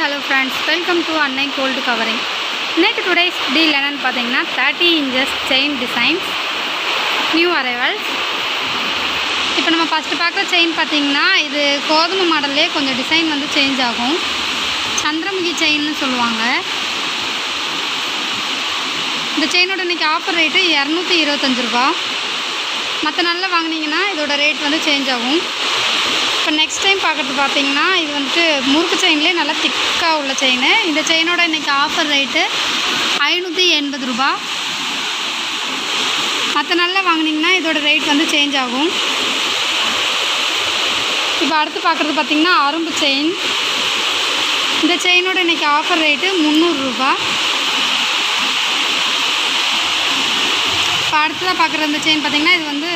hello friends, welcome to Annai Gold Covering. Today's deal என்னன்னு பார்த்தீங்கன்னா 30 inches chain designs, new arrivals. இப்போ நம்ம first பார்க்குற செயின் பார்த்தீங்கன்னா இது கோதுமை மாடல்லே கொஞ்சம் டிசைன் வந்து சேஞ்ச் ஆகும். சந்திரமுகி செயின்னு சொல்லுவாங்க. இந்த செயினோட இன்றைக்கி ஆஃபர் ரேட்டு 225 ரூபா. மற்ற நாளில் வாங்கினீங்கன்னா இதோட ரேட் வந்து சேஞ்ச் ஆகும். இப்போ நெக்ஸ்ட் டைம் பார்க்குறது பார்த்தீங்கன்னா இது வந்துட்டு முறுக்கு செயின்லேயே நல்லா திக்காக உள்ள செயின். இந்த செயினோட இன்றைக்கி ஆஃபர் ரேட்டு 580 ரூபா. மற்ற நாளில் வாங்கினீங்கன்னா இதோட ரேட் வந்து சேஞ்ச் ஆகும். இப்போ அடுத்து பார்க்குறது பார்த்திங்கன்னா அரும்பு செயின். இந்த செயினோட இன்றைக்கி ஆஃபர் ரேட்டு 300 ரூபா. இப்போ அடுத்ததாக பார்க்குற இந்த செயின் பார்த்திங்கன்னா இது வந்து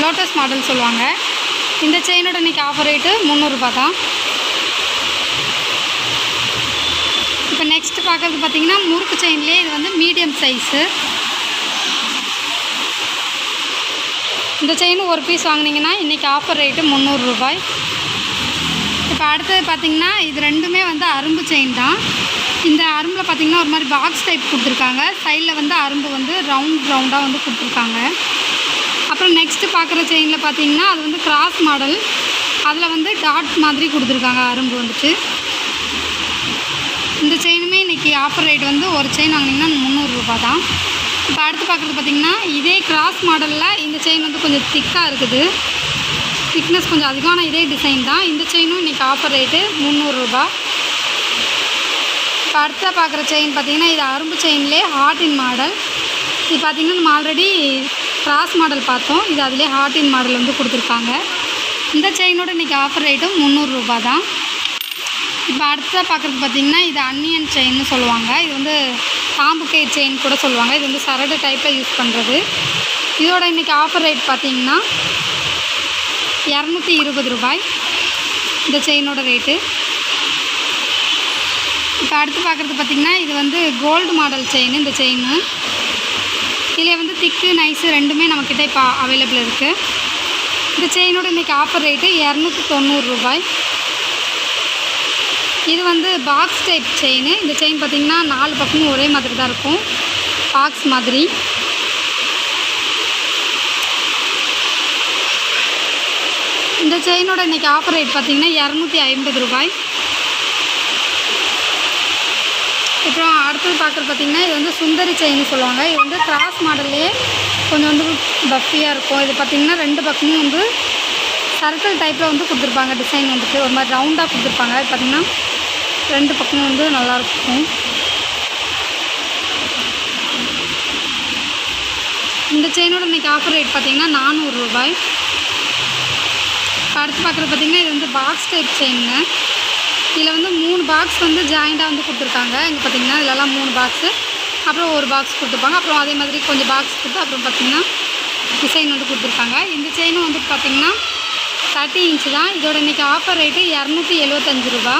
லோட்டஸ் மாடல் சொல்லுவாங்க. இந்த செயினோட இன்றைக்கி ஆஃபர் ரேட்டு 300 ரூபா தான். இப்போ நெக்ஸ்ட்டு பார்க்குறது பார்த்திங்கன்னா முறுக்கு செயின்லேயே இது வந்து மீடியம் சைஸு. இந்த செயின் ஒரு பீஸ் வாங்கினீங்கன்னா இன்றைக்கி ஆஃபர் ரேட்டு 300 ரூபாய். இப்போ அடுத்தது பார்த்திங்கன்னா இது ரெண்டுமே வந்து அரும்பு செயின் தான். இந்த அரும்பில் பார்த்திங்கன்னா ஒரு மாதிரி பாக்ஸ் டைப் கொடுத்துருக்காங்க. சைடில் வந்து அரும்பு வந்து ரவுண்டாக வந்து கொடுத்துருக்காங்க. அப்புறம் நெக்ஸ்ட்டு பார்க்குற செயினில் பார்த்தீங்கன்னா அது வந்து கிராஸ் மாடல். அதில் வந்து டாட் மாதிரி கொடுத்துருக்காங்க அரும்பு வந்துட்டு. இந்த செயினுமே இன்றைக்கி ஆஃபர் ரேட் வந்து ஒரு செயின் வாங்கினீங்கன்னா 300 ரூபா தான். இப்போ அடுத்து பார்க்குறது பார்த்திங்கன்னா இதே கிராஸ் மாடலில் இந்த செயின் வந்து கொஞ்சம் திக்காக இருக்குது. திக்னஸ் கொஞ்சம் அதிகமான இதே டிசைன் தான். இந்த செயினும் இன்றைக்கி ஆஃபர் ரேட்டு 300 ரூபா. இப்போ அடுத்த பார்க்குற செயின் பார்த்திங்கன்னா இது அரும்பு செயின்லேயே ஹார்டின் மாடல். இது பார்த்திங்கன்னா நம்ம ஆல்ரெடி கிராஸ் மாடல் பார்த்தோம். இது அதிலே ஹார்டின் மாடல் வந்து கொடுத்துருக்காங்க. இந்த செயினோட இன்றைக்கி ஆஃபர் ரேட்டும் 300 ரூபா தான். இப்போ அடுத்ததாக பார்க்குறது பார்த்திங்கன்னா இது அன்னியன் செயின்னு சொல்லுவாங்க. இது வந்து பாம்பு கயிறு செயின் கூட சொல்லுவாங்க. இது வந்து சரடு டைப்பில் யூஸ் பண்ணுறது. இதோட இன்றைக்கி ஆஃபர் ரேட் பார்த்திங்கன்னா 220 ரூபாய் இந்த செயினோட ரேட்டு. இப்போ அடுத்து பார்க்குறது பார்த்திங்கன்னா இது வந்து கோல்டு மாடல் செயின். இந்த செயின் இதில் வந்து திக்கு நைஸு ரெண்டுமே நம்மக்கிட்ட இப்போ அவைலபிள் இருக்குது. இந்த செயினோட இன்றைக்கி ஆஃபர் ரேட்டு 290 ரூபாய். இது வந்து பாக்ஸ் டைப் செயின். இந்த செயின் பார்த்திங்கன்னா 4 பக்கமும் ஒரே மாதிரி தான் இருக்கும், பாக்ஸ் மாதிரி. இந்த செயினோட இன்றைக்கி ஆஃபர் ரேட் பார்த்திங்கன்னா 250 ரூபாய். அப்புறம் அடுத்தது பார்க்குறது பார்த்திங்கன்னா இது வந்து சுந்தரி செயின் சொல்லுவாங்க. இது வந்து கிராஸ் மாடல்லே கொஞ்சம் வந்து பஃபியாக இருக்கும். இது பார்த்திங்கன்னா 2 பக்கமும் வந்து சர்க்கிள் டைப்பில் வந்து கொடுத்துருப்பாங்க. டிசைன் வந்துட்டு ஒரு மாதிரி ரவுண்டாக கொடுத்துருப்பாங்க. இது பார்த்திங்கன்னா 2 பக்கமும் வந்து நல்லாயிருக்கும். இந்த செயினோட இன்றைக்கி ஆஃபர் ரேட் பார்த்திங்கன்னா 400 ரூபாய். அடுத்து பார்க்குறது பார்த்திங்கன்னா இது வந்து பாக்ஸ் டைப் செயினுங்க. இதில் வந்து 3 பாக்ஸ் வந்து ஜாயிண்டாக வந்து கொடுத்துருக்காங்க. இங்கே பார்த்திங்கன்னா இதிலலாம் 3 பாக்ஸு, அப்புறம் ஒரு பாக்ஸ் கொடுத்துருப்பாங்க. அப்புறம் அதே மாதிரி கொஞ்சம் பாக்ஸ் கொடுத்து அப்புறம் பார்த்திங்கன்னா டிசைன் வந்து கொடுத்துருக்காங்க. இந்த செயினும் வந்து பார்த்திங்கன்னா 30 இன்ச்சு தான். இதோட இன்றைக்கி ஆஃபர் ரேட்டு 275 ரூபா.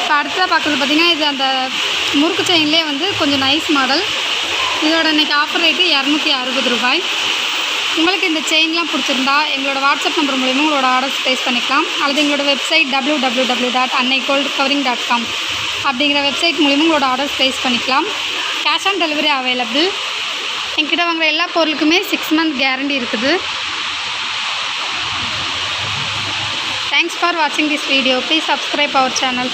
இப்போ அடுத்ததாக பார்க்குறது பார்த்திங்கன்னா இது அந்த முறுக்கு செயின்லேயே வந்து கொஞ்சம் நைஸ் மாடல். இதோட இன்றைக்கி ஆஃபர் ரேட்டு 260 ரூபாய். உங்களுக்கு இந்த செயின்லாம் பிடிச்சிருந்தா எங்களோட வாட்ஸ்அப் நம்பர் மூலிமா உங்களோட ஆர்டர்ஸ் ப்ளேஸ் பண்ணிக்கலாம். அல்லது எங்களோட வெப்சைட் www.annaigoldcovering.com அப்படிங்கிற வெப்சைட் மூலிமா உங்களோட ஆர்டர்ஸ் ப்ளேஸ் பண்ணிக்கலாம். Cash on delivery available. என்கிட்ட வாங்குகிற எல்லா பொருளுக்குமே 6 month கேரண்டி இருக்குது. தேங்க்ஸ் ஃபார் வாட்சிங் this video. Please subscribe our channel.